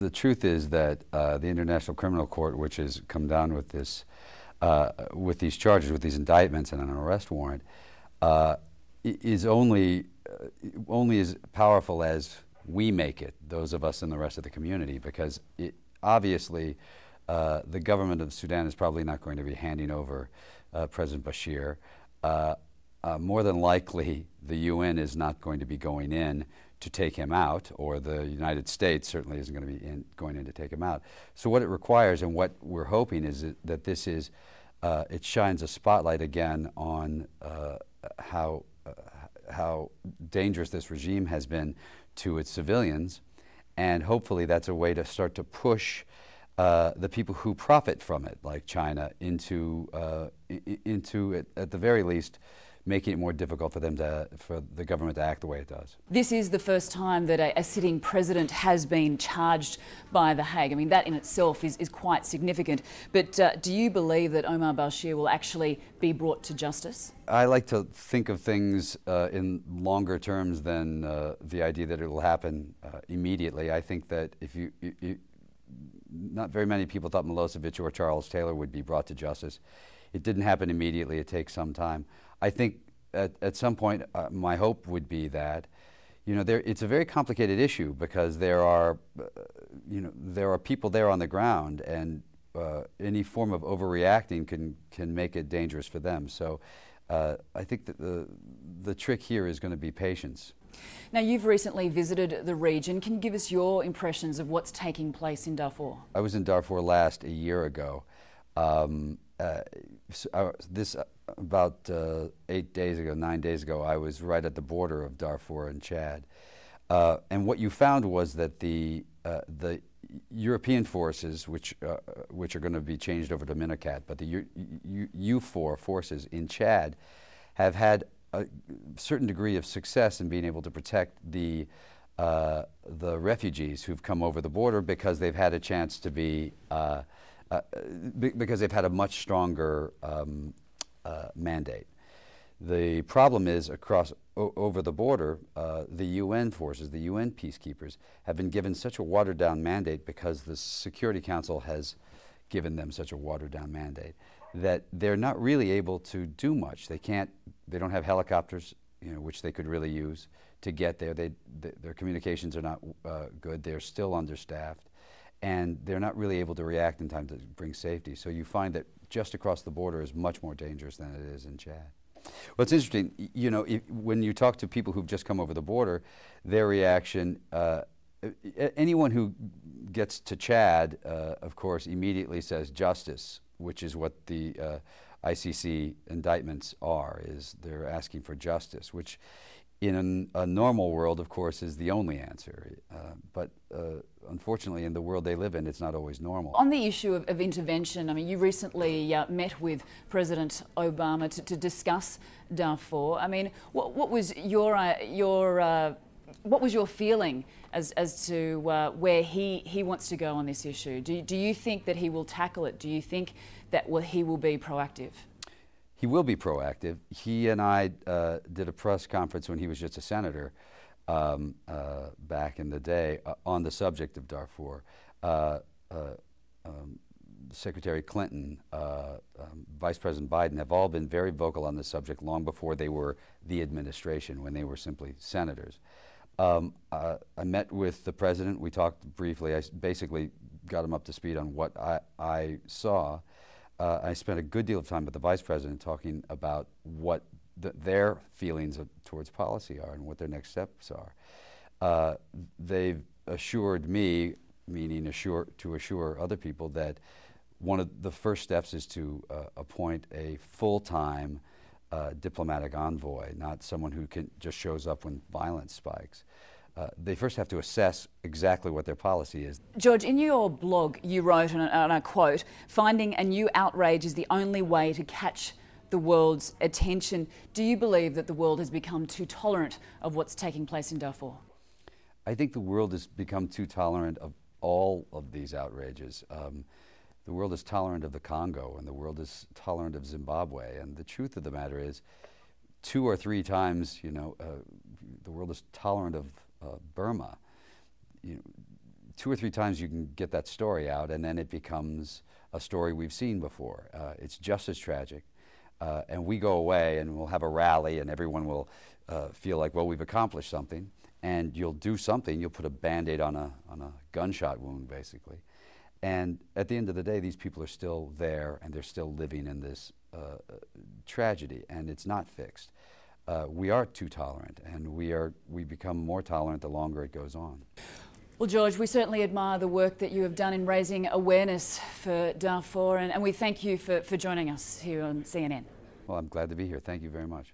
The truth is that the International Criminal Court, which has come down with this, with these charges, with these indictments and an arrest warrant, is only as powerful as we make it, those of us in the rest of the community, because obviously the government of Sudan is probably not going to be handing over President Bashir. More than likely, the UN is not going to be going in to take him out, or the United States certainly isn't going to be going in to take him out. So what it requires, and what we're hoping, is that this is, it shines a spotlight again on how dangerous this regime has been to its civilians, and hopefully that's a way to start to push the people who profit from it, like China, into at the very least, making it more difficult for the government to act the way it does. This is the first time that a sitting president has been charged by The Hague. I mean, that in itself is quite significant. But do you believe that Omar al-Bashir will actually be brought to justice? I like to think of things in longer terms than the idea that it will happen immediately. I think that not very many people thought Milosevic or Charles Taylor would be brought to justice. It didn't happen immediately. It takes some time. I think at some point my hope would be that, it's a very complicated issue, because there are people there on the ground, and any form of overreacting can make it dangerous for them. So I think that the trick here is going to be patience. Now, you've recently visited the region. Can you give us your impressions of what's taking place in Darfur? I was in Darfur last a year ago. About 8 days ago, 9 days ago, I was right at the border of Darfur and Chad. And what you found was that the European forces, which are going to be changed over to MINUCAT, but the U4 forces in Chad have had a certain degree of success in being able to protect the refugees who've come over the border, because they've had a chance to be because they've had a much stronger mandate. The problem is over the border, the UN forces, the UN peacekeepers, have been given such a watered-down mandate, because the Security Council has given them such a watered-down mandate, that they're not really able to do much. They don't have helicopters, which they could really use to get there. Their communications are not good. They're still understaffed, and they're not really able to react in time to bring safety. So you find that just across the border is much more dangerous than it is in Chad. Well, it's interesting, when you talk to people who've just come over the border, their reaction, anyone who gets to Chad, of course, immediately says justice, which is what the ICC indictments are, is they're asking for justice, which in a normal world, of course, is the only answer. But unfortunately, in the world they live in, it's not always normal. On the issue of intervention, I mean, you recently met with President Obama to discuss Darfur. I mean, what was your feeling as to where he wants to go on this issue? Do you think that he will tackle it? Do you think that he will be proactive? He will be proactive. He and I did a press conference when he was just a senator back in the day on the subject of Darfur. Secretary Clinton, Vice President Biden have all been very vocal on this subject long before they were the administration, when they were simply senators. I met with the president. We talked briefly. I basically got him up to speed on what I saw. I spent a good deal of time with the vice president talking about what their feelings towards policy are and what their next steps are. They've assured me, meaning to assure other people, that one of the first steps is to appoint a full-time diplomatic envoy, not someone who just shows up when violence spikes. They first have to assess exactly what their policy is. George, in your blog you wrote, and I quote, "Finding a new outrage is the only way to catch the world's attention." Do you believe that the world has become too tolerant of what's taking place in Darfur? I think the world has become too tolerant of all of these outrages. The world is tolerant of the Congo, and the world is tolerant of Zimbabwe, and the truth of the matter is 2 or 3 times, the world is tolerant of Burma. 2 or 3 times you can get that story out, and then it becomes a story we've seen before. It's just as tragic. And we go away and we'll have a rally, and everyone will feel like, well, we've accomplished something. And you'll do something, you'll put a Band-Aid on a gunshot wound, basically. And at the end of the day, these people are still there, and they're still living in this tragedy, and it's not fixed. We are too tolerant, and we become more tolerant the longer it goes on. Well, George, we certainly admire the work that you have done in raising awareness for Darfur, and we thank you for joining us here on CNN. Well, I'm glad to be here. Thank you very much.